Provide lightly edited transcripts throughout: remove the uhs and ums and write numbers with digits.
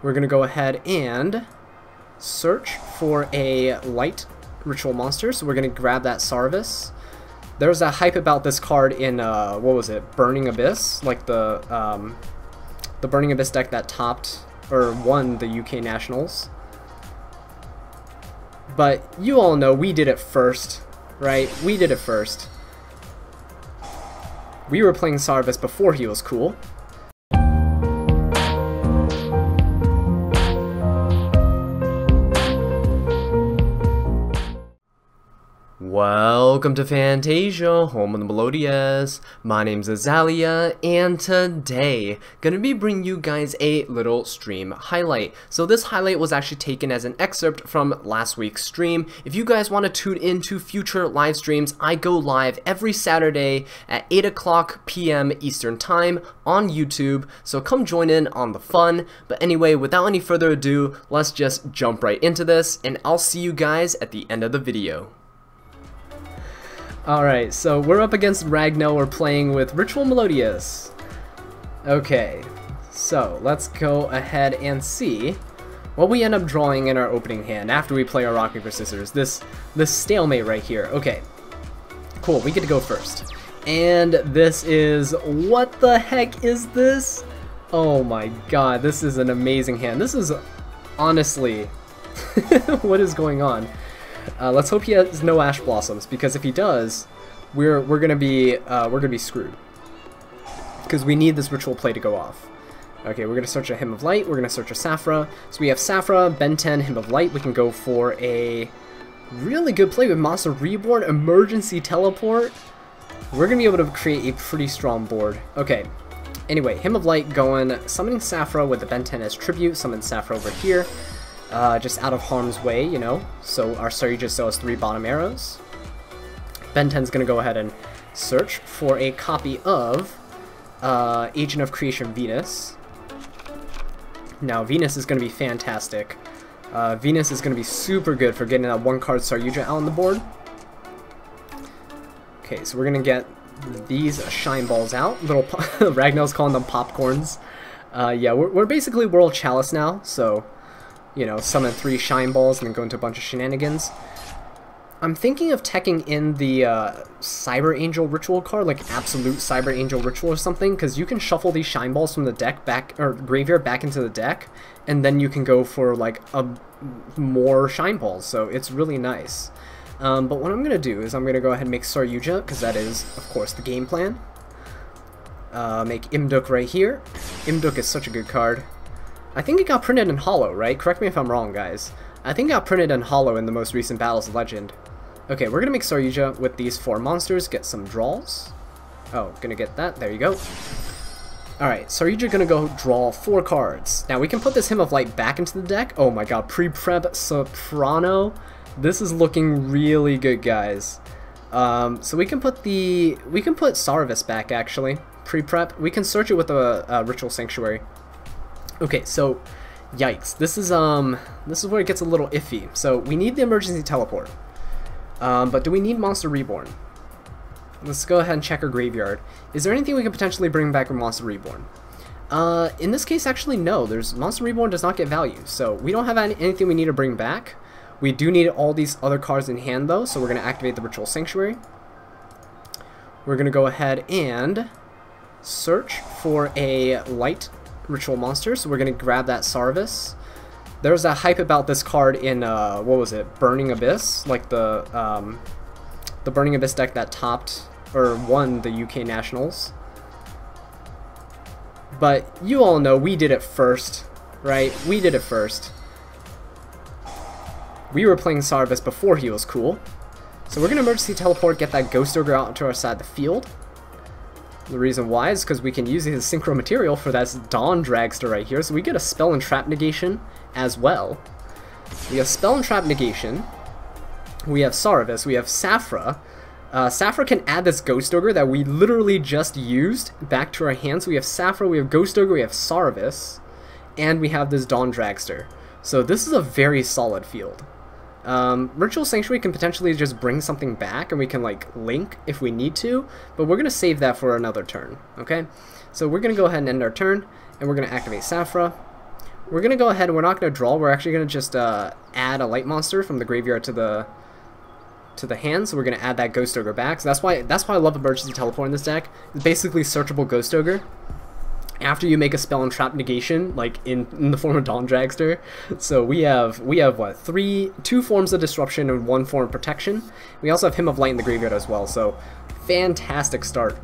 we're going to go ahead and search for a light ritual monster. So we're going to grab that Sarvis. There's a hype about this card in, what was it, Burning Abyss? Like the Burning Abyss deck that topped, or won the UK Nationals. But you all know we did it first, right? We did it first. We were playing Sarvis before he was cool. Welcome to Fantasia, home of the Melodious. My name's Azallea, and today, gonna be bringing you guys a little stream highlight. So this highlight was actually taken as an excerpt from last week's stream. If you guys want to tune into future live streams, I go live every Saturday at 8 p.m. Eastern Time on YouTube, so come join in on the fun. But anyway, without any further ado, let's just jump right into this, and I'll see you guys at the end of the video. Alright, so we're up against Ragno. We're playing with Ritual Melodious. Okay, so let's go ahead and see what we end up drawing in our opening hand after we play our rock, paper, scissors. This stalemate right here. Okay, cool, we get to go first. And this is, what the heck is this? Oh my god, this is an amazing hand. This is honestly, what is going on? Let's hope he has no Ash Blossoms, because if he does, we're gonna be screwed. Because we need this ritual play to go off. Okay, we're gonna search a Hymn of Light. We're gonna search a Saphra. So we have Saphra, Ben 10, Hymn of Light. We can go for a really good play with Monster Reborn, Emergency Teleport. We're gonna be able to create a pretty strong board. Okay. Anyway, Hymn of Light going, summoning Saphra with the Ben 10 as tribute. Summon Saphra over here. Just out of harm's way, you know, so our Saryuja still has 3 bottom arrows. Ben 10's gonna go ahead and search for a copy of Agent of Creation Venus. Now, Venus is gonna be fantastic. Venus is gonna be super good for getting that 1-card Saryuja out on the board. Okay, so we're gonna get these Shine Balls out. Little Ragnar's calling them popcorns. Yeah, we're basically World Chalice now, so you know, summon 3 Shine Balls and then go into a bunch of shenanigans. I'm thinking of teching in the Cyber Angel Ritual card, like Absolute Cyber Angel Ritual or something, because you can shuffle these Shine Balls from the deck back, or graveyard back into the deck, and then you can go for like more Shine Balls, so it's really nice. But what I'm going to do is I'm going to go ahead and make Saryuja, because that is, of course, the game plan. Make Imduk right here. Imduk is such a good card. I think it got printed in Hollow, right? Correct me if I'm wrong, guys. I think it got printed in Hollow in the most recent Battles of Legend. Okay, we're gonna make Saryuja with these 4 monsters, get some draws. Oh, gonna get that, there you go. Alright, Saryuja gonna go draw 4 cards. Now we can put this Hymn of Light back into the deck. Oh my god, pre-prep Soprano. This is looking really good, guys. So we can put Sarvis back, actually. Pre-prep. We can search it with a Ritual Sanctuary. Okay, so, yikes. This is where it gets a little iffy. So, we need the Emergency Teleport. But do we need Monster Reborn? Let's go ahead and check our graveyard. Is there anything we can potentially bring back with Monster Reborn? In this case, actually, no. Monster Reborn does not get value, so we don't have anything we need to bring back. We do need all these other cards in hand, though, so we're going to activate the Ritual Sanctuary. We're going to go ahead and search for a light ritual monster, so we're gonna grab that Sarvis. There's a hype about this card in what was it, Burning Abyss, like the Burning Abyss deck that topped or won the UK Nationals. But you all know we did it first, right? We did it first. We were playing Sarvis before he was cool, so we're gonna emergency teleport, get that Ghost Ogre out to our side of the field. The reason why is because we can use his Synchro Material for that Dawn Dragster right here, so we get a Spell and Trap negation as well. We have Spell and Trap negation, we have Sarvis, we have Saphra. Saphra can add this Ghost Ogre that we literally just used back to our hands. So we have Saphra, we have Ghost Ogre, we have Sarvis, and we have this Dawn Dragster. So this is a very solid field. Ritual Sanctuary can potentially just bring something back, and we can like link if we need to, but we're going to save that for another turn, okay? So we're going to go ahead and end our turn, and we're going to activate Saphra. we're gonna go ahead and we're not gonna draw. We're actually gonna just add a light monster from the graveyard to the hand. So we're gonna add that Ghost Ogre back. So that's why I love Emergency Teleport in this deck. It's basically searchable Ghost Ogre after you make a spell and trap negation, like in the form of Dawn Dragster. So we have what, two forms of disruption and one form of protection. We also have Hymn of Light in the graveyard as well. So fantastic start.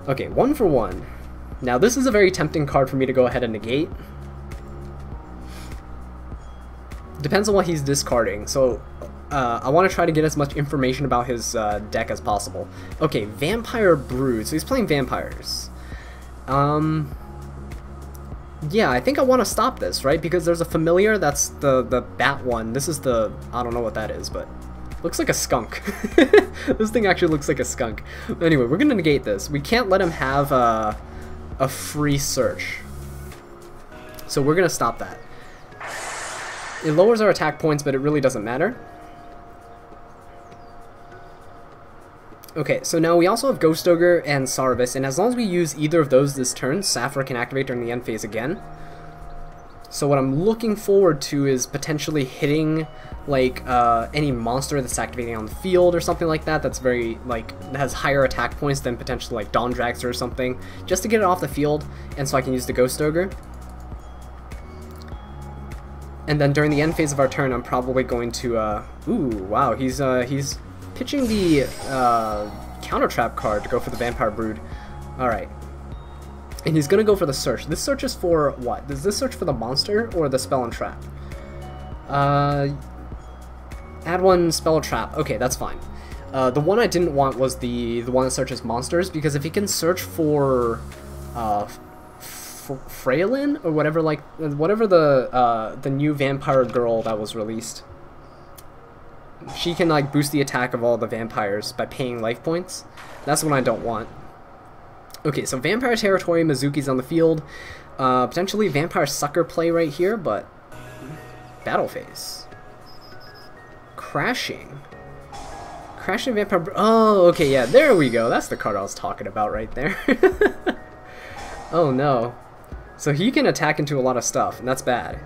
Okay, 1 for 1. Now this is a very tempting card for me to go ahead and negate. Depends on what he's discarding. So I want to try to get as much information about his deck as possible. Okay, Vampire Brood. So he's playing vampires. Yeah, I think I want to stop this, right? Because there's a familiar, that's the bat one. This is the, I don't know what that is, but looks like a skunk. This thing actually looks like a skunk. Anyway, we're going to negate this. We can't let him have a free search. So we're going to stop that. It lowers our attack points, but it really doesn't matter. Okay, so now we also have Ghost Ogre and Sarvis, and as long as we use either of those this turn, Saphira can activate during the end phase again. So what I'm looking forward to is potentially hitting like any monster that's activating on the field or something like that, that's very like that has higher attack points than potentially like Dawn Dragster or something, just to get it off the field, and so I can use the Ghost Ogre. And then during the end phase of our turn, I'm probably going to ooh, wow, he's pitching the counter trap card to go for the Vampire Brood. Alright. And he's gonna go for the search. This search is for what? Does this search for the monster or the spell and trap? Add one spell and trap. Okay, that's fine. The one I didn't want was the one that searches monsters, because if he can search for Frailin or whatever, like whatever the new vampire girl that was released. She can like boost the attack of all the vampires by paying life points. That's what I don't want. Okay, so Vampire Territory, Mizuki's on the field. Potentially Vampire Sucker play right here, but battle phase. Crashing Vampire. Oh, okay, yeah, there we go. That's the card I was talking about right there. Oh no. So he can attack into a lot of stuff, and that's bad.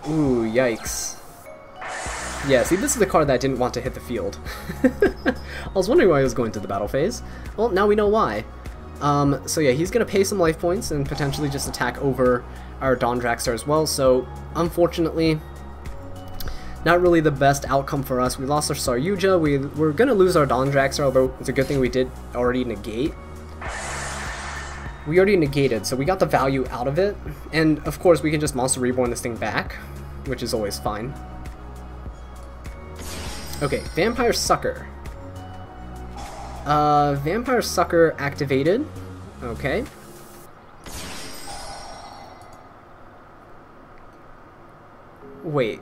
Ooh, yikes. Yeah, see, this is the card that I didn't want to hit the field. I was wondering why he was going to the battle phase. Well, now we know why. So yeah, he's going to pay some life points and potentially just attack over our Dawn Dragster as well. So, unfortunately, not really the best outcome for us. We lost our Saryuja. We're going to lose our Dawn Dragster, although it's a good thing we did already negate. We already negated, so we got the value out of it. And, of course, we can just Monster Reborn this thing back, which is always fine. Okay, Vampire Sucker. Vampire Sucker activated. Okay. Wait.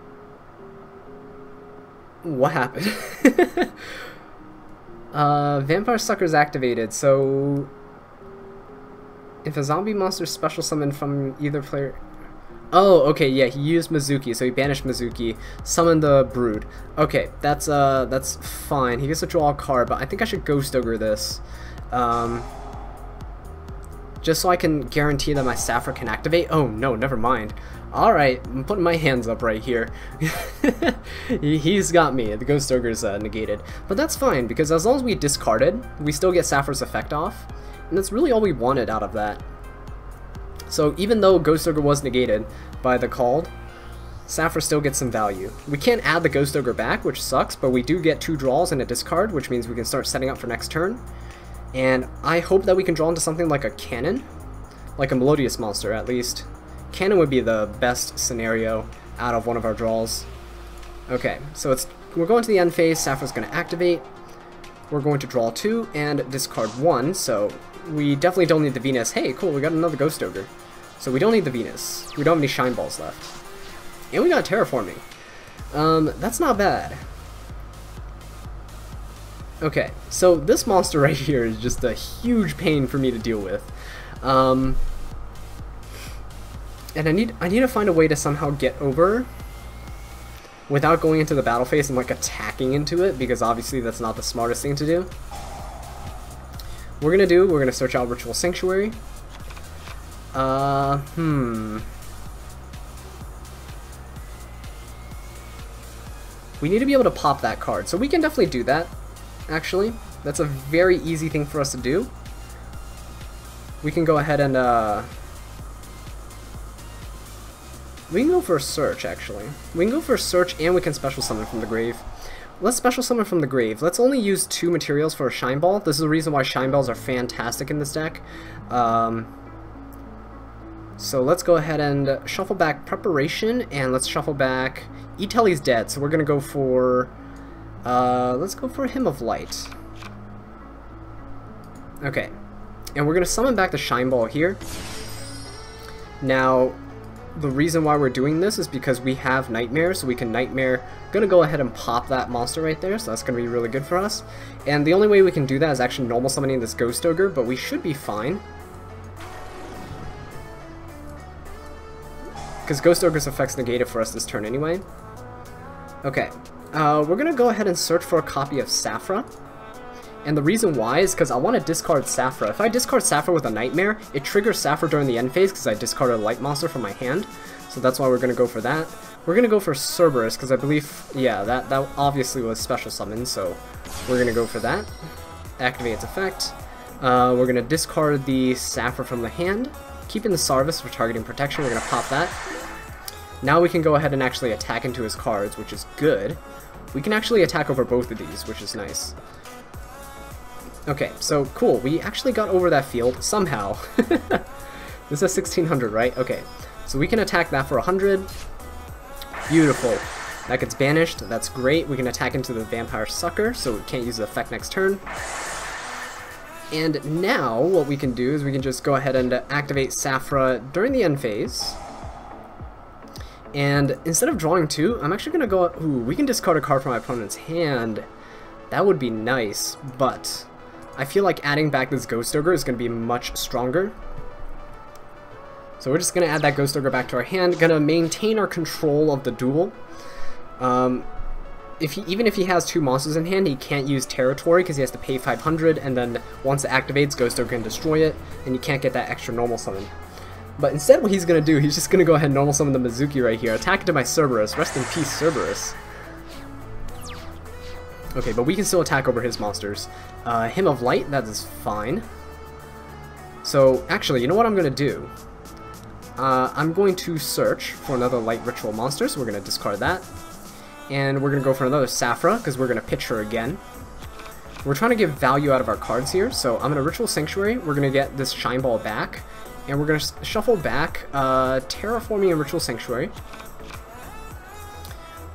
What happened? Vampire Sucker's activated, so if a zombie monster special summoned from either player... Oh, okay, yeah, he used Mizuki, so he banished Mizuki, summoned the Brood. Okay, that's fine. He gets to draw a card, but I think I should Ghost Ogre this. Just so I can guarantee that my Saphira can activate. Oh, no, never mind. Alright, I'm putting my hands up right here. He's got me. The Ghost Ogre's negated. But that's fine, because as long as we discarded, we still get Saphira's effect off. And that's really all we wanted out of that. So even though Ghost Ogre was negated by the called, Saphira still gets some value. We can't add the Ghost Ogre back, which sucks, but we do get 2 draws and a discard, which means we can start setting up for next turn. And I hope that we can draw into something like a cannon, like a Melodious monster at least. Cannon would be the best scenario out of one of our draws. Okay, so we're going to the end phase. Saphira's going to activate. We're going to draw 2 and discard 1, so we definitely don't need the Venus. Hey, cool, we got another Ghost Ogre. So we don't need the Venus. We don't have any Shine Balls left. And we got Terraforming. That's not bad. Okay, so this monster right here is just a huge pain for me to deal with. And I need to find a way to somehow get over without going into the battle phase and like attacking into it, because obviously that's not the smartest thing to do. We're gonna search out Ritual Sanctuary. We need to be able to pop that card, so we can definitely do that, actually. That's a very easy thing for us to do. We can go ahead and, we can go for a search, actually. We can go for a search, and we can special summon from the grave. Let's special summon from the grave. Let's only use 2 materials for a Shine Ball. This is the reason why Shine Balls are fantastic in this deck. So let's go ahead and shuffle back Preparation, and let's shuffle back... Itelli's dead, so we're gonna go for... let's go for Hymn of Light. Okay. And we're gonna summon back the Shine Ball here. Now, the reason why we're doing this is because we have Nightmare, so we can Nightmare. Gonna go ahead and pop that monster right there, so that's gonna be really good for us. And the only way we can do that is actually normal summoning this Ghost Ogre, but we should be fine. Because Ghost Ogre's effect's negated for us this turn anyway. Okay, we're gonna go ahead and search for a copy of Saphra. And the reason why is because I want to discard Saphra. If I discard Saphra with a Nightmare, it triggers Saphra during the end phase because I discarded a light monster from my hand. So that's why we're going to go for that. We're going to go for Cerberus because I believe, yeah, that obviously was special summon, so we're going to go for that. Activate its effect. We're going to discard the Saphra from the hand, keeping the Sarvis for targeting protection. We're going to pop that. Now we can go ahead and actually attack into his cards, which is good. We can actually attack over both of these, which is nice. Okay, so cool. We actually got over that field somehow. This is 1600, right? Okay, so we can attack that for 100. Beautiful. That gets banished. That's great. We can attack into the Vampire Sucker, so we can't use the effect next turn. And now what we can do is we can just go ahead and activate Saphra during the end phase. And instead of drawing 2, I'm actually going to go... Ooh, we can discard a card from my opponent's hand. That would be nice, but... I feel like adding back this Ghost Ogre is going to be much stronger. So we're just going to add that Ghost Ogre back to our hand. Going to maintain our control of the duel. Even if he has 2 monsters in hand, he can't use Territory because he has to pay 500. And then once it activates, Ghost Ogre can destroy it. And you can't get that extra normal summon. But instead what he's going to do, he's just going to go ahead and normal summon the Mizuki right here. Attack into my Cerberus. Rest in peace, Cerberus. Okay, but we can still attack over his monsters. Hymn of Light, that is fine. So, actually, you know what I'm going to do? I'm going to search for another Light Ritual monster, so we're going to discard that. And we're going to go for another Saphra, because we're going to pitch her again. We're trying to get value out of our cards here, so I'm going to Ritual Sanctuary. We're going to get this Shine Ball back. And we're going to shuffle back Terraforming and Ritual Sanctuary.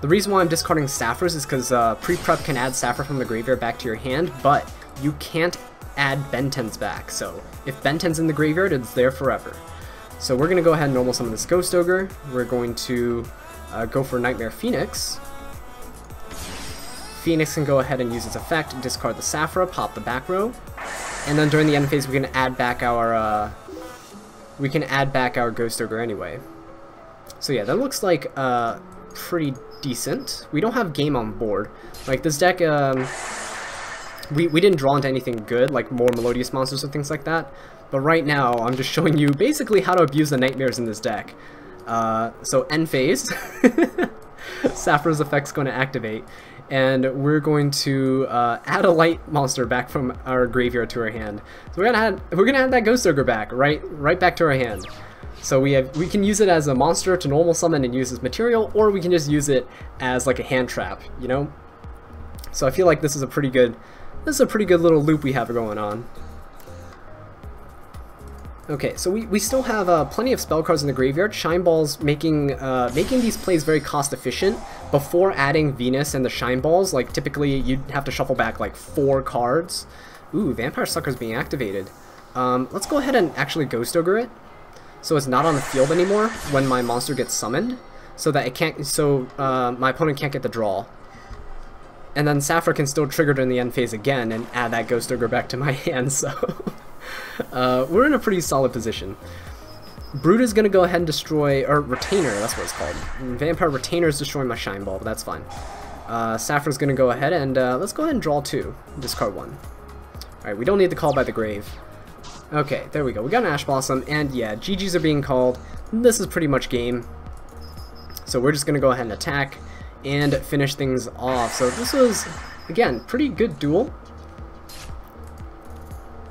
The reason why I'm discarding Saphras is because pre-prep can add Saphra from the graveyard back to your hand, but you can't add Bentens back. So if Benten's in the graveyard, it's there forever. So we're going to go ahead and normal summon this Ghost Ogre. We're going to go for Nightmare Phoenix. Phoenix can go ahead and use its effect, discard the Saphra, pop the back row, and then during the end phase we can add back our Ghost Ogre anyway. So yeah, that looks like pretty decent. We don't have game on board. Like this deck, we didn't draw into anything good, like more Melodious monsters or things like that. But right now, I'm just showing you basically how to abuse the nightmares in this deck. So end phase, Saphra's effect's going to activate, and we're going to add a light monster back from our graveyard to our hand. So we're gonna add that Ghost Ogre back, right back to our hand. So we can use it as a monster to normal summon and use as material, or we can just use it as like a hand trap, you know? So I feel like this is a pretty good little loop we have going on. Okay, so we still have plenty of spell cards in the graveyard. Shine Balls making these plays very cost efficient. Before adding Venus and the Shine Balls, like typically you'd have to shuffle back like 4 cards. Ooh, Vampire Sucker's being activated. Let's go ahead and actually Ghost Ogre it, so it's not on the field anymore when my monster gets summoned, so that it can't. So my opponent can't get the draw. And then Saphra can still trigger during the end phase again and add that Ghost Ogre back to my hand. So we're in a pretty solid position. Brood is going to go ahead and destroy, or Retainer, that's what it's called. Vampire Retainer is destroying my Shine Ball, but that's fine. Saphra's going to go ahead and let's go ahead and draw 2. Discard 1. Alright, we don't need the Call by the Grave. Okay, there we go. We got an Ash Blossom, and yeah, GGs are being called. This is pretty much game. So we're just going to go ahead and attack and finish things off. So this was, again, pretty good duel.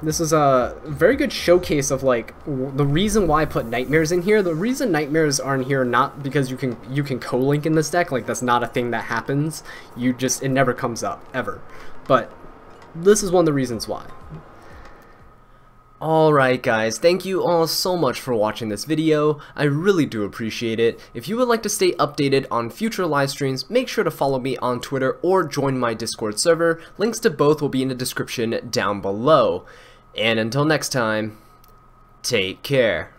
This is a very good showcase of like the reason why I put nightmares in here. The reason nightmares aren't here not because you can co-link in this deck, like that's not a thing that happens. It never comes up ever. But this is one of the reasons why. Alright guys, thank you all so much for watching this video. I really do appreciate it. If you would like to stay updated on future live streams, make sure to follow me on Twitter or join my Discord server. Links to both will be in the description down below. And until next time, take care.